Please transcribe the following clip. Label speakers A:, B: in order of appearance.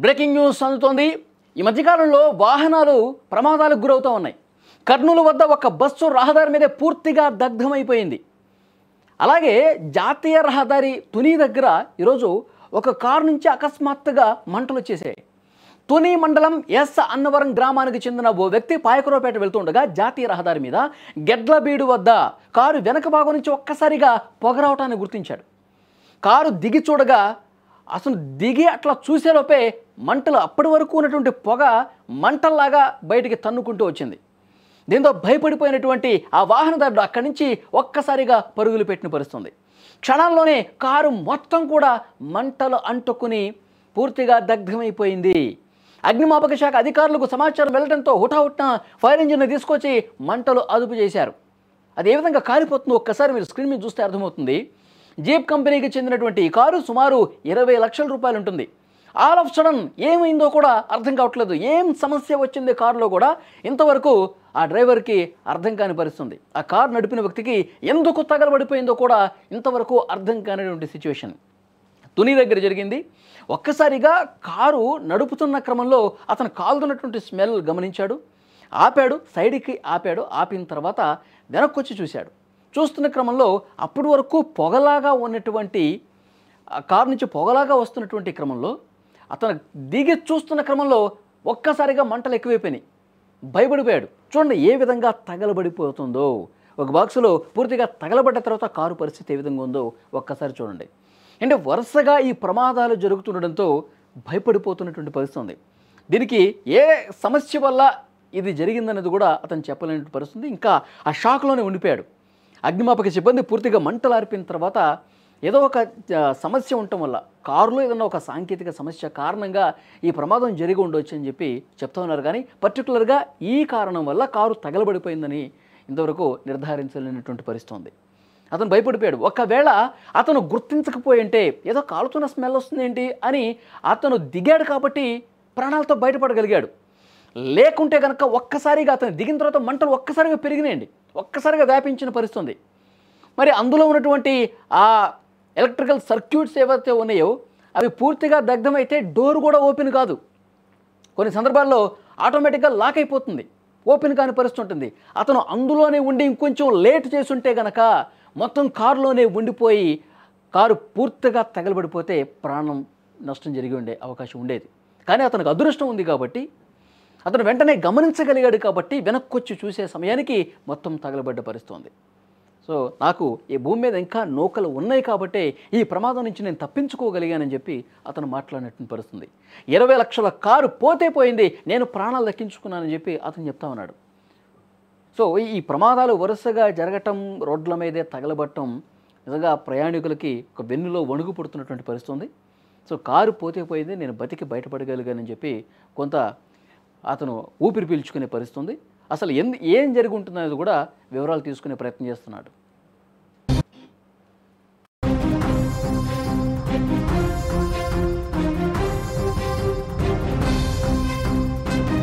A: Breaking news అందుతోంది. ఈ మధ్యకాలంలో వాహనాలు ప్రమాదాలకు గురవుతూ ఉన్నాయి. కర్నూలు వద్ద ఒక బస్సు రహదారి మీదే పూర్తిగా దగ్ధమైపోయింది. అలాగే జాతీయ రహదారి తుని దగ్గర ఈరోజు ఒక కారు నుంచి అకస్మాత్తుగా మంటలు వచ్చేసాయి. తుని మండలం ఎస్ అన్నవరం గ్రామానికి చెందిన ఓ వ్యక్తి పాయకరావుపేట వెళ్తుండగా జాతీయ రహదారి మీద గెడ్లబీడు వద్ద కారు వెనక భాగం నుంచి ఒక్కసారిగా పొగ రావటాన్ని గుర్తించాడు. కారు దిగి చూడగా అసలు దిగి అట్లా చూసేలోపే మంటలు అప్పటి వరకు ఉన్నటువంటి పొగ మంటల్లాగా బయటికి తన్నుకుంటూ వచ్చింది. దీంతో భయపడిపోయినటువంటి ఆ వాహనదారుడు అక్కడి నుంచి ఒక్కసారిగా పరుగులు పెట్టిన పరిస్థితుంది. క్షణాల్లోనే కారు మొత్తం కూడా మంటలు అంటుకుని పూర్తిగా దగ్ధమైపోయింది. అగ్నిమాపక శాఖ అధికారులకు సమాచారం వెళ్లడంతో హుటాహుట్న ఫైర్ ఇంజిన్ తీసుకొచ్చి మంటలు అదుపు చేశారు. అది ఏ విధంగా కాలిపోతుందో ఒక్కసారి మీరు స్క్రీన్ మీద చూస్తే అర్థమవుతుంది. జీప్ కంపెనీకి చెందినటువంటి ఈ కారు సుమారు 20 లక్షల రూపాయలు ఉంటుంది. ఆల్ ఆఫ్ సడన్ ఏమైందో కూడా అర్థం కావట్లేదు. ఏం సమస్య వచ్చింది కారులో కూడా ఇంతవరకు ఆ డ్రైవర్కి అర్థం కాని పరిస్థితుంది. ఆ కారు నడిపిన వ్యక్తికి ఎందుకు తగలబడిపోయిందో కూడా ఇంతవరకు అర్థం కానిటువంటి సిచ్యువేషన్ తుని దగ్గర జరిగింది. ఒక్కసారిగా కారు నడుపుతున్న క్రమంలో అతను కాలుతున్నటువంటి స్మెల్ గమనించాడు. ఆపాడు, సైడ్కి ఆపాడు. ఆపిన తర్వాత వెనక్కొచ్చి చూశాడు. చూస్తున్న క్రమంలో అప్పటి వరకు పొగలాగా ఉన్నటువంటి కారు నుంచి పొగలాగా వస్తున్నటువంటి క్రమంలో అతను దిగి చూస్తున్న క్రమంలో ఒక్కసారిగా మంటలు ఎక్కువైపోయినాయి. భయపడిపోయాడు. చూడండి ఏ విధంగా తగలబడిపోతుందో. ఒక బాక్సులో పూర్తిగా తగలబడ్డ తర్వాత కారు పరిస్థితి ఏ విధంగా ఉందో ఒక్కసారి చూడండి. అంటే వరుసగా ఈ ప్రమాదాలు జరుగుతుండడంతో భయపడిపోతున్నటువంటి పరిస్థితి ఉంది. దీనికి ఏ సమస్య వల్ల ఇది జరిగిందనేది కూడా అతను చెప్పలేని పరిస్థితి. ఇంకా ఆ షాక్లోనే ఉండిపోయాడు. అగ్నిమాపక సిబ్బంది పూర్తిగా మంటలు ఆర్పిన తర్వాత ఏదో ఒక సమస్య ఉండటం వల్ల కారులో ఏదన్నా ఒక సాంకేతిక సమస్య కారణంగా ఈ ప్రమాదం జరిగి ఉండొచ్చు అని చెప్పి చెప్తా ఉన్నారు. కానీ పర్టికులర్గా ఈ కారణం వల్ల కారు తగలబడిపోయిందని ఇంతవరకు నిర్ధారించలేనటువంటి పరిస్థితి ఉంది. అతను భయపడిపోయాడు. ఒకవేళ అతను గుర్తించకపోయి ఉంటే ఏదో కాలుతున్న స్మెల్ వస్తుంది ఏంటి అని అతను దిగాడు కాబట్టి ప్రాణాలతో బయటపడగలిగాడు. లేకుంటే కనుక ఒక్కసారిగా అతను దిగిన తర్వాత మంటలు ఒక్కసారిగా పెరిగినాయండి. ఒక్కసారిగా వ్యాపించిన పరిస్థితి. మరి అందులో ఉన్నటువంటి ఆ ఎలక్ట్రికల్ సర్క్యూట్స్ ఏవైతే ఉన్నాయో అవి పూర్తిగా దగ్ధమైతే డోర్ కూడా ఓపెన్ కాదు. కొన్ని సందర్భాల్లో ఆటోమేటిక్గా లాక్ అయిపోతుంది. ఓపెన్ కాని పరిస్థితి ఉంటుంది. అతను అందులోనే ఉండి ఇంకొంచెం లేట్ చేసుంటే కనుక మొత్తం కారులోనే ఉండిపోయి కారు పూర్తిగా తగలబడిపోతే ప్రాణం నష్టం జరిగి ఉండే అవకాశం ఉండేది. కానీ అతనికి అదృష్టం ఉంది కాబట్టి అతను వెంటనే గమనించగలిగాడు కాబట్టి వెనక్కొచ్చి చూసే సమయానికి మొత్తం తగలబడ్డ పరిస్థితి ఉంది. సో నాకు ఈ భూమి మీద ఇంకా నౌకలు ఉన్నాయి కాబట్టే ఈ ప్రమాదం నుంచి నేను తప్పించుకోగలిగానని చెప్పి అతను మాట్లాడినటువంటి పరిస్థితి. 20 లక్షల కారు పోతే పోయింది, నేను ప్రాణాలు దక్కించుకున్నానని చెప్పి అతను చెప్తా ఉన్నాడు. సో ఈ ప్రమాదాలు వరుసగా జరగటం, రోడ్ల మీదే తగలబట్టడం నిజంగా ప్రయాణికులకి ఒక వెన్నులో వణుకు పుడుతున్నటువంటి పరిస్థితి ఉంది. సో కారు పోతే పోయింది, నేను బతికి బయటపడగలిగానని చెప్పి కొంత అతను ఊపిరి పీల్చుకునే పరిస్థితి ఉంది. అసలు ఏం జరిగి ఉంటుందనేది కూడా వివరాలు తీసుకునే ప్రయత్నం చేస్తున్నాడు.